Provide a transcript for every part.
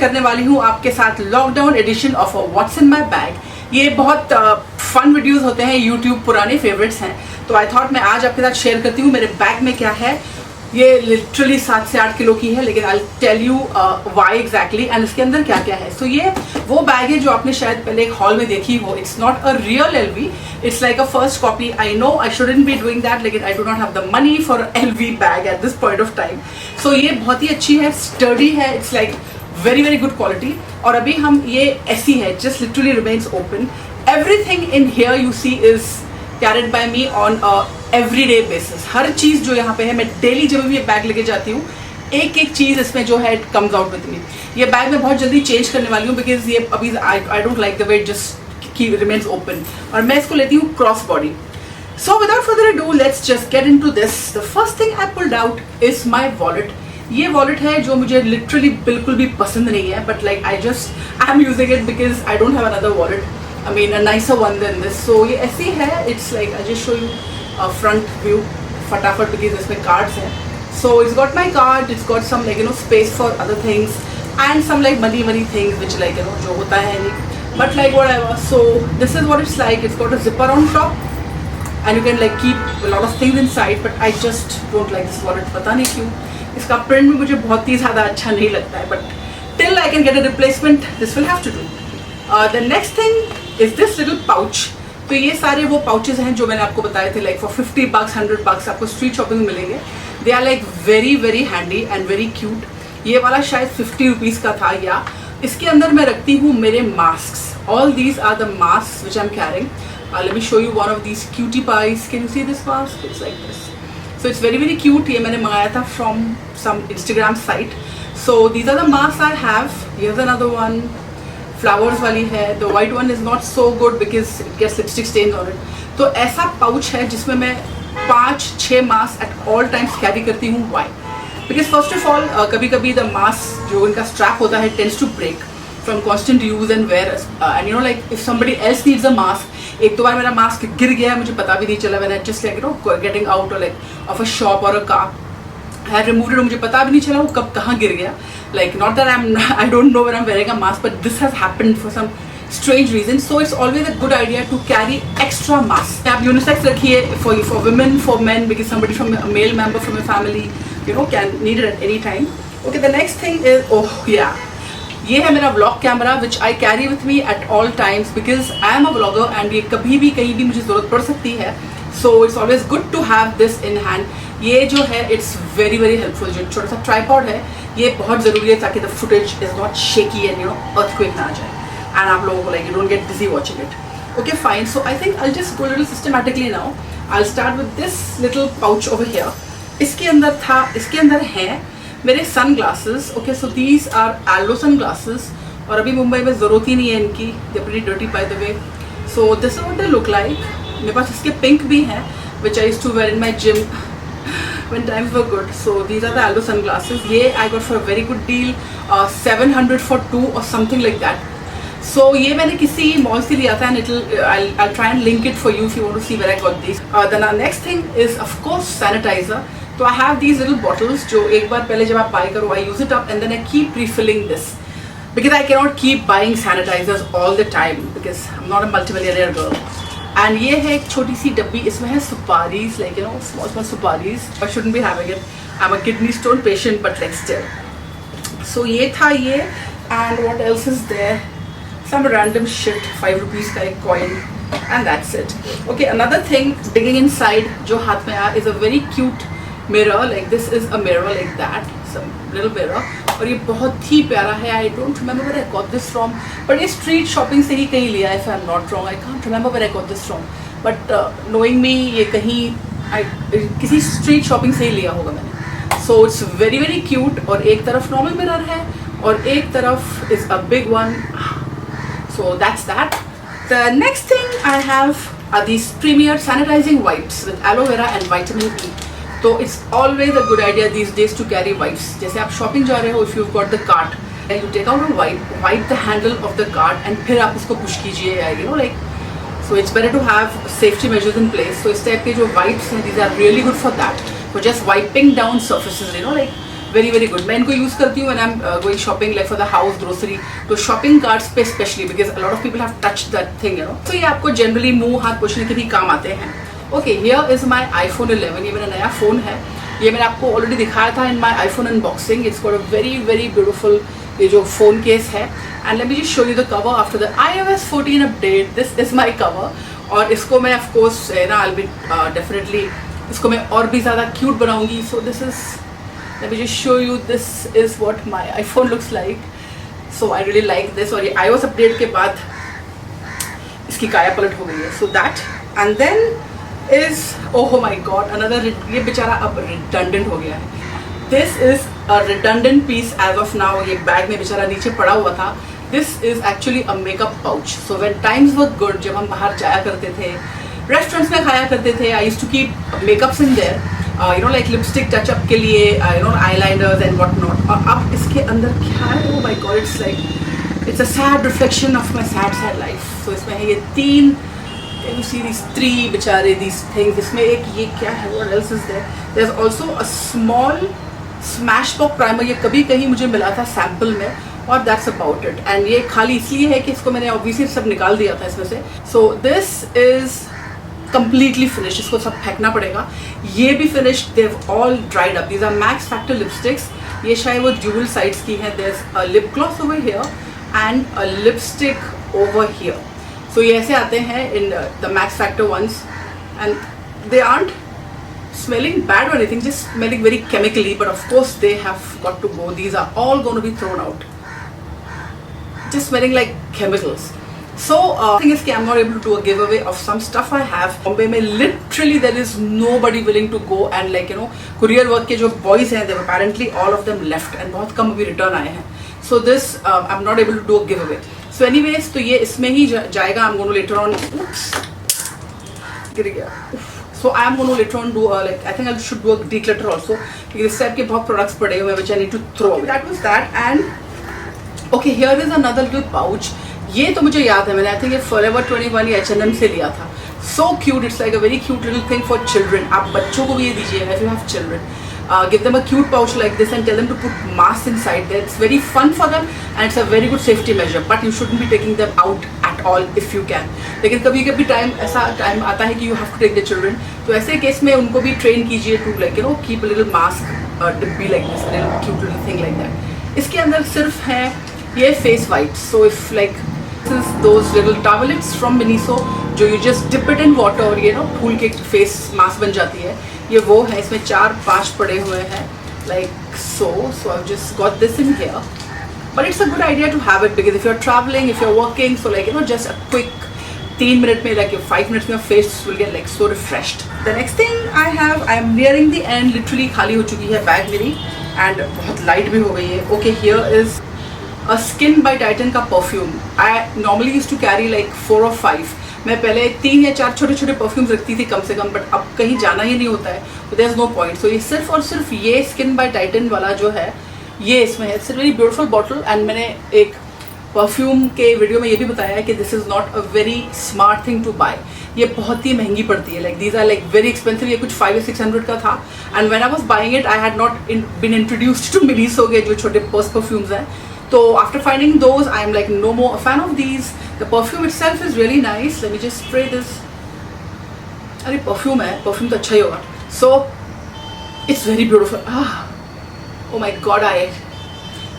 करने वाली हूँ आपके साथ lockdown edition of what's in my bag. ये बहुत फन वीडियोस होते हैं, यूट्यूब पुराने फेवरेट्स हैं, तो आई थॉट मैं आज आपके साथ शेयर करती हूँ मेरे बैग में क्या है। ये लिटरली 7 से 8 किलो की है, लेकिन I tell you why exactly and इसके अंदर क्या क्या है। सो ये वो बैग है जो आपने शायद पहले एक हॉल में देखी हो। It's not a real LV, it's like a first copy. I know I shouldn't be doing that, लेकिन I do not have the money for LV bag at this point of time. So ये बहुत ही अच्छी है, sturdy है, it's like very very good quality. और अभी हम ये ऐसी है, just literally remains open. Everything in here you see is carried by me on everyday basis. हर चीज़ जो यहाँ पे है, मैं डेली जब भी ये बैग लेके जाती हूँ, एक एक चीज़ इसमें जो है it comes out with me. ये बैग मैं बहुत जल्दी चेंज करने वाली हूँ बिकॉज ये अभी I don't like the way it just remains open, और मैं इसको लेती हूँ cross body. So without further ado let's just get into this. The first thing I pulled out is my wallet. ये वॉलेट है जो मुझे लिटरली बिल्कुल भी पसंद नहीं है, but like I am using it because I don't have another wallet, I mean a nicer one than this. So ये ऐसी है, it's like I just show you a front view फटाफट because इसमें cards हैं. So it's got my card, it's got some like space for other things and some like money things which like जो होता है नहीं, but like whatever. So this is what it's like. It's got a zipper on top and you can like keep a lot of things inside, but I just don't like this wallet. पता नहीं क्यों, इसका print भी मुझे बहुत ही ज़्यादा अच्छा नहीं लगता है, but till I can get a replacement, this will have to do. The next thing is this little pouch. तो ये सारे वो पाउचेस हैं जो मैंने आपको बताए थे, लाइक फॉर $50 $100 आपको स्ट्रीट शॉपिंग में मिलेंगे। They are like very very handy and very cute. ये वाला शायद 50 रुपीज़ का था। या इसके अंदर मैं रखती हूँ मेरे mask. All these are the mask which I am carrying. Let me show you one of these cutie pies. Can you see this mask? It's like this. So it's very very cute. ये मैंने मंगाया था from some Instagram site. So these are the mask I have. Here's another one, flowers वाली है। The white one is not so good because it gets lipstick stains on it. तो ऐसा pouch है जिसमें मैं 5-6 mask at all times carry करती हूँ। Why? Because first of all कभी कभी द मास्क जो इनका स्ट्रैप होता है tends to break from constant use and wear, and like if somebody else needs a mask. एक दो बार मेरा मास्क गिर गया, मुझे पता भी नहीं चला, when I just like getting out और लाइक ऑफ अ शॉप और a car, I removed it, मुझे पता भी नहीं चला वो कब कहाँ गिर गया। Like not that I don't know when I'm wearing a mask, but this has happened for some strange reason. So it's always a good idea to carry extra mask. आप unisex रखिए for women, for men, because somebody from a male member from your family can need it at any time. Okay, the next thing is, oh yeah, ये है मेरा vlog camera which I carry with me at all times because I am a vlogger and ये कभी भी कहीं भी मुझे ज़रूरत पड़ सकती है. So it's always good to have this in hand. ये जो है it's very very helpful. जो छोटा सा tripod है ये बहुत ज़रूरी है ताकि the footage is not shaky and earthquake ना आ जाए and आप लोगों को like you don't get dizzy watching it. Okay, fine. So I think I'll just go a little systematically now. I'll start with this little pouch over here. इसके अंदर है मेरे sunglasses. Okay, so these are Aldo Sunglasses और अभी मुंबई में ज़रूरत ही नहीं है इनकी. They're pretty dirty by the way. So this is what they look like. मेरे पास इसके पिंक भी हैं which I used to wear in my gym when times were good. So these are the Aldo sunglasses. ये I got for a very good deal, 700 for 2 or something like that. So ये मैंने किसी mall से लिया था and I'll try and link it for you if you want to see where I got these. The next thing is of course sanitizer. So I have these little bottles जो एक बार पहले जब आप buy करो I use it up and then I keep refilling this because I cannot keep buying sanitizers all the time because I'm not a multimillionaire girl. And ये है एक छोटी सी डब्बी, इसमें है सुपारीज, like small सुपारीज. I shouldn't be having it. I'm a kidney stone patient, but like still. So ये था ये, and what else is there? Some random shit, 5 rupees का एक coin, and that's it. Okay, another thing digging inside जो हाथ में आया is a very cute mirror. Like this is a mirror like that, some little mirror. और ये बहुत ही प्यारा है. I don't remember where I got this from, but ये street shopping से ही कहीं लिया है if I'm not wrong. I can't remember where I got this from, but knowing me ये कहीं किसी street shopping से ही लिया होगा मैंने. So it's very very cute और एक तरफ normal mirror है और एक तरफ is a big one. So that's that. The next thing I have are these premier sanitizing wipes with aloe vera and vitamin E. तो it's always a good idea these days to carry wipes. जैसे आप shopping जा रहे हो, if you got the cart you take out a wipe the handle of the cart and फिर आप उसको push कीजिए, like so it's better to have safety measures in place. So इस टाइप के जो वाइप्स हैं these are really good for that, for just wiping down surfaces, like very very good. मैं इनको यूज़ करती हूँ when I am going shopping like for the house grocery, तो shopping carts पे specially because a lot of people have touched that thing you know. तो ये आपको generally मुंह हाथ पोछने के भी काम आते हैं. Okay, here is my iPhone 11. ये मेरा नया फ़ोन है. ये मैंने आपको ऑलरेडी दिखाया था इन माई iPhone unboxing. It's got a very very beautiful ये जो फ़ोन केस है. And let me just show you the cover after the iOS 14 update. This is my cover. और इसको मैं ऑफकोर्स ना आई विल बी डेफिनेटली इसको मैं और भी ज़्यादा क्यूट बनाऊंगी. So this is, let me just show you, this is what my iPhone looks like. So I really like this. और ये iOS अपडेट के बाद इसकी काया पलट हो गई है. So that and then is oh my god another, ये बेचारा अब रिडंडेंट हो गया है. This is a redundant piece as of now. ये बैग में बेचारा नीचे पड़ा हुआ था. This is actually a makeup pouch. So when times were good, जब हम बाहर जाया करते थे, रेस्टोरेंट्स में खाया करते थे, I used to keep makeups in there, you know like lipstick touchup के लिए, you know eyeliners and what not. और अब इसके अंदर क्या है, oh my god, it's like it's a sad reflection of my sad life. So इसमें है ये 3, you see these 3 बेचारे these things. इसमें एक ये क्या है, what else is there? There's also a small Smashbox primer. ये कभी कहीं मुझे मिला था सैम्पल में और that's about it. and ये खाली इसलिए है कि इसको मैंने obviously सब निकाल दिया था इसमें से. So this is completely finished. इसको सब फेंकना पड़ेगा. ये भी finished. They've all dried up. These are Max Factor lipsticks. ये शायद वो dual sides की है. There's a lip gloss over here and a lipstick over here. So ये ऐसे आते हैं in the Max Factor ones and they aren't smelling bad or anything, just smelling very chemically, but of course they have got to go. These are all going to be thrown out. Just smelling like chemicals. So the thing is कि I'm not able to do a giveaway of some stuff I have. Mumbai में literally there is nobody willing to go and like you know courier work के जो boys हैं, they apparently all of them left and बहुत कम अभी return आए हैं. So this I'm not able to do a giveaway. So anyways, तो ये इसमें ही जाएगा. I'm going to later on, गिर गया. So I'm going to later on do like I think I should do a declutter also because इस type के बहुत products पड़े हुए हैं which I need to throw away. That was that. And okay, here is another little pouch. ये तो मुझे याद है, मैंने I think ये Forever 21 या H&M से लिया था. So cute. It's like a very cute little thing for children. आप बच्चों को भी ये दीजिएगा if you have children. Give them a cute pouch like this and tell them to put masks inside there. It's very fun for them and it's a very good safety measure. But you shouldn't be taking them out at all if you can. लेकिन कभी कभी ऐसा time आता है कि you have to take the children. तो ऐसे case में उनको भी train कीजिए to like you know keep a little mask डिब्बी like this, little cute little thing like that. इसके अंदर सिर्फ है ये face wipes. So if like this is those little towelettes from Miniso जो you just dip it in water और ये ना फूल के face mask बन जाती है. ये वो है. इसमें 4-5 पड़े हुए हैं like so. I've just got this in here. But it's a good idea to have it because if you're traveling, if you're working, so like you know just a quick 3 minutes में like 5 minutes में your face will get like so refreshed. The next thing I have, I am nearing the end. Literally खाली हो चुकी है bag मेरी and बहुत light भी हो गई है. Okay, here is a Skin by Titan का perfume. I normally used to carry like 4 or 5. मैं पहले 3 या 4 छोटे छोटे परफ्यूम्स रखती थी कम से कम, बट अब कहीं जाना ही नहीं होता है तो देयर इज नो पॉइंट. सो ये सिर्फ और सिर्फ ये स्किन बाय टाइटन वाला जो है ये इसमें है. It's a very beautiful bottle and मैंने एक परफ्यूम के वीडियो में ये भी बताया है कि this is not a very smart thing to buy. ये बहुत ही महंगी पड़ती है. Like these are like very expensive. ये कुछ 500 या 600 का था and when I was buying it I had not been introduced to Miniso के जो छोटे पर्स परफ्यूम्स हैं. So after finding those, I am like no more a fan of these. The perfume itself is really nice. Let me just spray this. अरे perfume है, perfume तो अच्छा ही होगा. So it's very beautiful. Oh my God,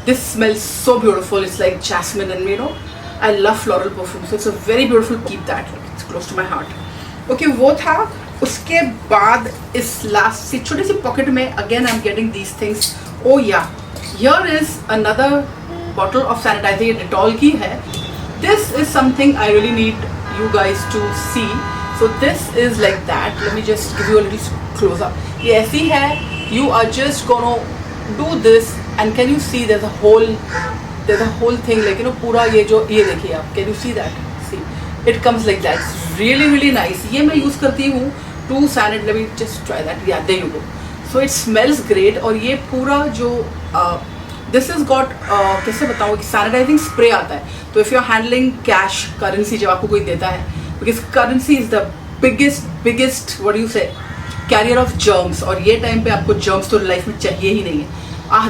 this smells so beautiful. It's like jasmine and you know, I love floral perfume. So it's a very beautiful. Keep that. Like, it's close to my heart. Okay, वो था. उसके बाद इस last सी छोटी सी pocket में again I'm getting these things. Oh yeah, here is another bottle of sanitizer. ये Dettol की है. This is something I really need you guys to see. So this is like that. Let me just give you a little close up. ये ऐसी है. You are just gonna do this and can you see there's a whole thing like you know पूरा ये जो ये देखिए आप. Can you see that? See, it comes like that. It's really really nice. ये मैं use करती हूँ to sanitize. Let me just try that. Yeah, there you go. So it smells great. और ये पूरा जो दिस इज गॉट कैसे बताऊँ कि सैनिटाइजिंग स्प्रे आता है. तो if you are handling cash currency जब आपको कोई देता है because currency is the biggest what you say carrier of germs और ये टाइम पे आपको जर्म्स तो लाइफ में चाहिए ही नहीं है.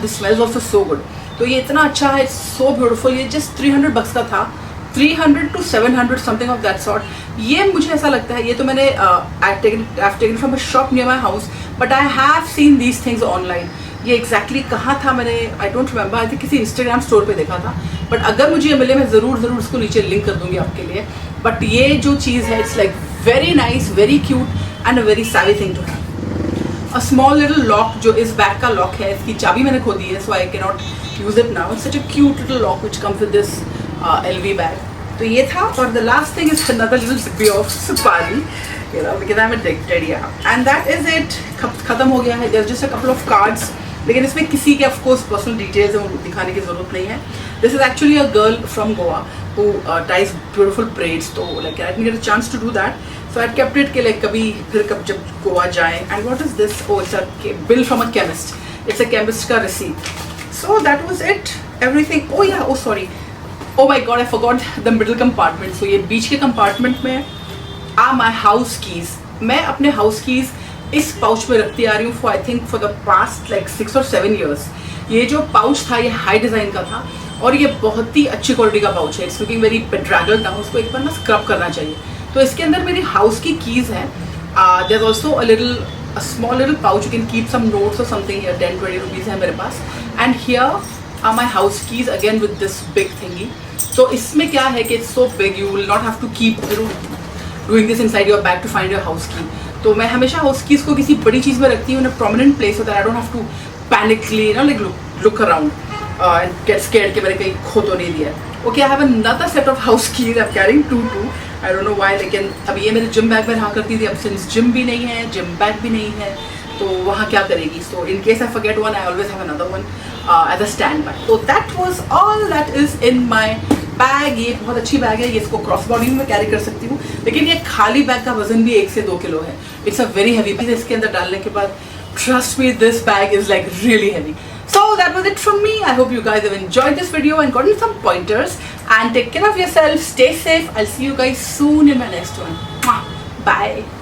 This smells also so good. तो ये इतना अच्छा है, सो ब्यूटीफुल। ये जस्ट 300 bucks का था, 300 to 700 something of that sort. ये मुझे ऐसा लगता है, ये तो मैंने I've taken from a shop near my house, but I have seen these things online। ये एग्जैक्टली कहाँ था मैंने, I don't remember, I think किसी इंस्टाग्राम स्टोर पे देखा था, बट अगर मुझे ये मिले मैं ज़रूर उसको नीचे लिंक कर दूंगी आपके लिए। बट ये जो चीज़ है, it's like very nice, very cute and a very savvy thing to have. A small little lock, जो इस बैग का लॉक है, इसकी चाबी मैंने खो दी है, so I can not use it now. It's such a cute little lock which comes with this LV bag. तो ये था। और the last thing is another little डिब्बी of supari, you know, because I'm addicted, yeah, and that is it। खत्म हो गया है। there's just a couple of cards, लेकिन इसमें किसी के ऑफ कोर्स पर्सनल डिटेल्स है, वो दिखाने की जरूरत नहीं है। This is actually a girl from Goa who ties beautiful braids, तो like I didn't get a chance to do that, so I kept it के like कभी फिर कब जब गोवा जाए। and what is this? oh, it's a bill from a chemist, it's a chemist का receipt। so that was it, everything। oh yeah, oh sorry, oh my god, I forgot the middle compartment। so ये बीच के compartment में are my house keys। मैं अपने house keys इस pouch में रखती आ रही हूँ I think for the past like 6 or 7 years। ये जो पाउच था ये हाई डिज़ाइन का था और ये बहुत ही अच्छी क्वालिटी का पाउच है। इट्स लुकिंग वेरी बेड्रैगल्ड नाउ, उसको एक बार ना स्क्रब करना चाहिए। तो इसके अंदर मेरी हाउस की कीज़ हैं। There is also a small little pouch, you can keep some notes और समथिंग। 10-20 रुपीज़ है मेरे पास। And here are my house keys again with this big thingy. तो इसमें क्या है कि it's so big, you will not have to keep doing this inside your bag to find your house key. तो मैं हमेशा हाउस कीज को किसी बड़ी चीज़ में रखती हूँ in a prominent place, so that I don't have to panically you know like look around and get scared कि मैंने कहीं खो तो नहीं दिया। Okay, I have another set of house keys, I am carrying two I don't know why, लेकिन अब ये मेरे जिम बैग में रहा करती थी। अब सिंस जिम भी नहीं है, जिम बैग भी नहीं है, तो वहाँ क्या करेगी। So in case I forget one, I always have another one as a stand bag. तो that was all that is in my bag. ये बहुत अच्छी बैग है, ये इसको क्रॉस बॉडी में कैरी कर सकती हूँ, लेकिन ये खाली बैग का वजन भी 1 से 2 किलो है। It's a very heavy bag. इसके अंदर डालने के बाद trust me, this bag is like really heavy. So that was it from me. I hope you guys have enjoyed this video and gotten some pointers, and take care of yourself, stay safe. I'll see you guys soon in my next one. Bye.